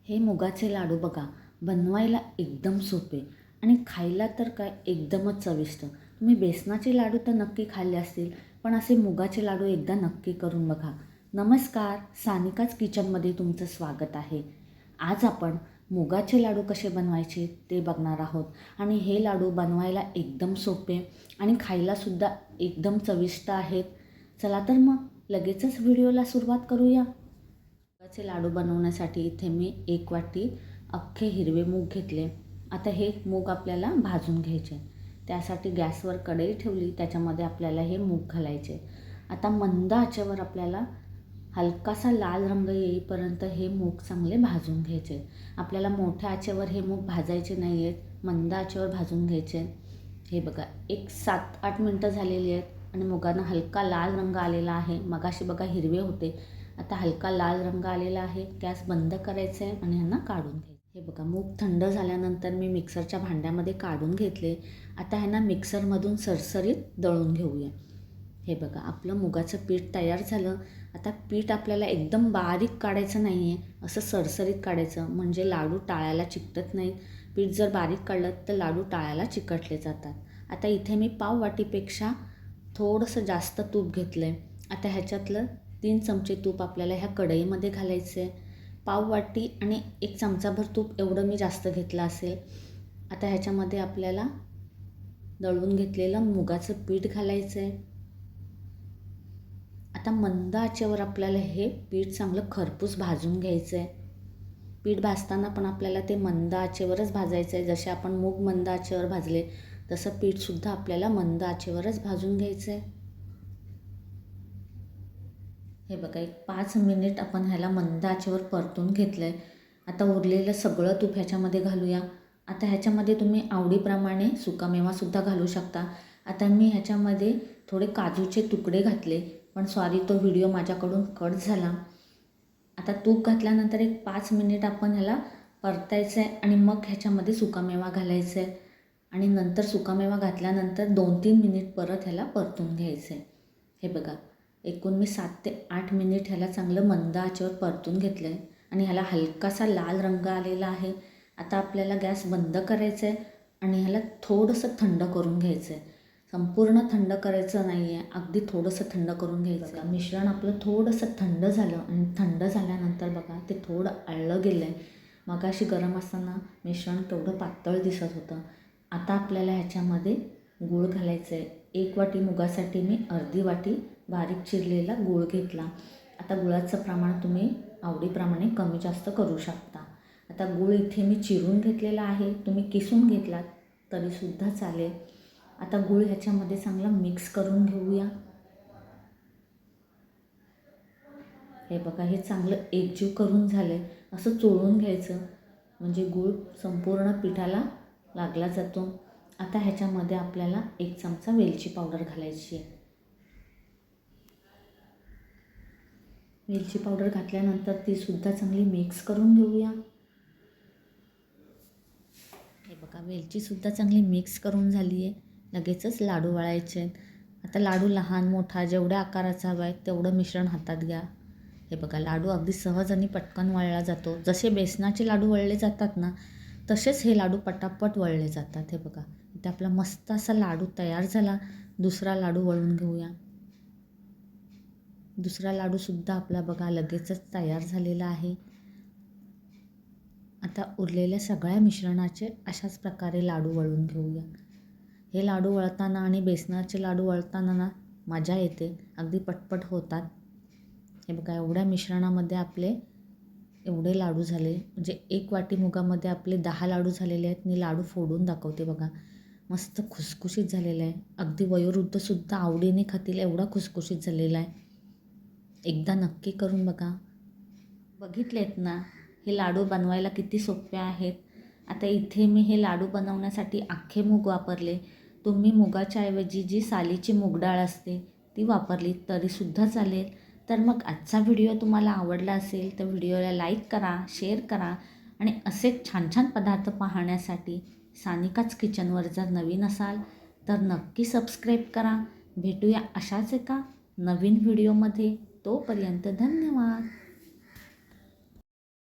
हे मुगाचे लाडू बघा, बनवायला एकदम सोपे आणि खायला तर काय एकदमच चविष्ट. तुम्ही बेसनाचे लाडू तर नक्की खाल्ले असतील, पण असे मुगाचे लाडू एकदा नक्की करून बघा. नमस्कार, सानिकाच किचनमध्ये तुमचं स्वागत आहे. आज आपण मुगाचे लाडू कसे बनवायचे ते बघणार आहोत आणि हे लाडू बनवायला एकदम सोपे आणि खायलासुद्धा एकदम चविष्ट आहेत. चला तर मग लगेचच व्हिडिओला सुरुवात करूया. मुगाचे लाडू बनवण्यासाठी इथे मी 1 वाटी अख्खे हिरवे मूग घेतले. आता हे मूग आपल्याला भाजून घ्यायचे. त्यासाठी गॅसवर कढई ठेवली, त्याच्यामध्ये आपल्याला हे मूग घालायचे. आता मंद आचेवर आपल्याला हलकासा लाल रंग येईपर्यंत हे मूग चांगले भाजून घ्यायचे. आपल्याला मोठ्या आचेवर हे मूग भाजायचे नाही आहेत, मंद आचेवर भाजून घ्यायचे. हे बघा, एक 7-8 मिनटं झालेली आहेत आणि मुगांना हलका लाल रंग आलेला आहे. मगाशी बघा हिरवे होते, आता हलका लाल रंग आलेला आहे. गॅस बंद करायचं आहे आणि ह्यांना काढून घ्यायचं. हे बघा, मूग थंड झाल्यानंतर मी मिक्सरच्या भांड्यामध्ये काढून घेतले. आता ह्यांना मिक्सरमधून सरसरीत दळून घेऊया. हे बघा, आपलं मुगाचं पीठ तयार झालं. आता पीठ आपल्याला एकदम बारीक काढायचं नाही आहे, असं सरसरीत काढायचं, म्हणजे लाडू टाळ्याला चिकटत नाहीत. पीठ जर बारीक काढलं तर लाडू टाळ्याला चिकटले जातात. आता इथे मी पाव वाटीपेक्षा थोडंसं जास्त तूप घेतलं आहे. आता ह्याच्यातलं 3 चमचे तूप आपल्याला ह्या कढईमध्ये घालायचं आहे. पाव वाटी आणि 1 चमचाभर तूप एवढं मी जास्त घेतलं असेल. आता ह्याच्यामध्ये आपल्याला दळून घेतलेलं मुगाचं पीठ घालायचं आहे. आता मंद आचेवर आपल्याला हे पीठ चांगलं खरपूस भाजून घ्यायचं आहे. पीठ भाजताना पण आपल्याला ते मंद आचेवरच भाजायचं आहे. जसे आपण मूग मंद आचेवर भाजले तसं पीठसुद्धा आपल्याला मंद आचेवरच भाजून घ्यायचं आहे. हे बघा, एक 5 मिनिट आपण ह्याला मंद आचेवर परतून घेतलं आहे. आता उरलेलं सगळं तूप ह्याच्यामध्ये घालूया. आता ह्याच्यामध्ये तुम्ही आवडीप्रमाणे सुकामेवासुद्धा घालू शकता. आता मी ह्याच्यामध्ये थोडे काजूचे तुकडे घातले, पण सॉरी, तो व्हिडिओ माझ्याकडून कट झाला. आता तूप घातल्यानंतर एक 5 मिनिट आपण ह्याला परतायचं आहे आणि मग ह्याच्यामध्ये सुकामेवा घालायचं आहे आणि नंतर सुकामेवा घातल्यानंतर 2-3 मिनिट परत ह्याला परतून घ्यायचं आहे. हे बघा, एकूण मी 7 ते 8 मिनिट ह्याला चांगलं मंद आचेवर परतून घेतलं आहे आणि ह्याला हलकासा लाल रंग आलेला आहे. आता आपल्याला गॅस बंद करायचं आहे आणि ह्याला थोडंसं थंड करून घ्यायचं आहे. संपूर्ण थंड करायचं नाही आहे, अगदी थोडंसं थंड करून घ्यायचं आहे. मिश्रण आपलं थोडंसं थंड झालं आणि थंड झाल्यानंतर बघा ते थोडं आळलं गेलं आहे. मगाशी गरम असताना मिश्रण केवढं पातळ दिसत होतं. आता आपल्याला ह्याच्यामध्ये गूळ घालायचं आहे. 1 वाटी मुगासाठी मी अर्धी वाटी बारीक चिरलेला गूळ घेतला. आता गुळाचं प्रमाण तुम्ही आवडीप्रमाणे कमी जास्त करू शकता. आता गूळ इथे मी चिरून घेतलेला आहे, तुम्ही किसून घेतलात तरीसुद्धा चालेल. आता गूळ ह्याच्यामध्ये चांगला मिक्स करून घेऊया. हे बघा, हे चांगलं एकजीव करून झालं आहे. असं चोळून घ्यायचं, म्हणजे गूळ संपूर्ण पिठाला लागला जातो. आता ह्याच्यामध्ये आपल्याला 1 चमचा वेलची पावडर घालायची आहे. वेलची पावडर घातल्यानंतर तीसुद्धा चांगली मिक्स करून घेऊया. हे बघा, वेलचीसुद्धा चांगली मिक्स करून झाली आहे. लगेचच लाडू वळायचे आहेत. आता लाडू लहान मोठा जेवढ्या आकाराचा हवा आहे तेवढं मिश्रण हातात घ्या. हे बघा, लाडू अगदी सहज आणि पटकन वळला जातो. जसे बेसनाचे लाडू वळले जातात ना, तसेच हे लाडू पटापट वळले जातात. हे बघा, इथे आपला मस्त असा लाडू तयार झाला. दुसरा लाडू वळून घेऊया. दुसरा लाडूसुद्धा आपला बघा लगेचच तयार झालेला आहे. आता उरलेल्या सगळ्या मिश्रणाचे अशाच प्रकारे लाडू वळून घेऊया. हे लाडू वळताना आणि बेसनाचे लाडू वळताना ना मजा येते, अगदी पटपट होतात. हे बघा, एवढ्या मिश्रणामध्ये आपले एवढे लाडू झाले, म्हणजे 1 वाटी मुगामध्ये आपले 10 लाडू झालेले आहेत. मी लाडू फोडून दाखवते बघा, मस्त खुसखुशीत झालेलं आहे. अगदी वयोवृद्धसुद्धा आवडीने खातील एवढा खुसखुशीत झालेला आहे. एकदा नक्की करून बघा. बघितलेत ना, हे लाडू बनवायला किती सोपे आहेत. आता इथे मी हे लाडू बनवण्यासाठी अख्खे मूग वापरले. तुम्ही मुगाच्या ऐवजी जी सालीची मूग डाळ असते ती वापरली तरीसुद्धा चालेल. तर मग आजचा व्हिडिओ तुम्हाला आवडला असेल तर व्हिडिओला लाईक करा, शेअर करा आणि असेच छान छान पदार्थ पाहण्यासाठी सानिकाच किचनवर जर नवीन असाल तर नक्की सबस्क्राईब करा. भेटूया अशाच एका नवीन व्हिडिओमध्ये. तोपर्यंत धन्यवाद.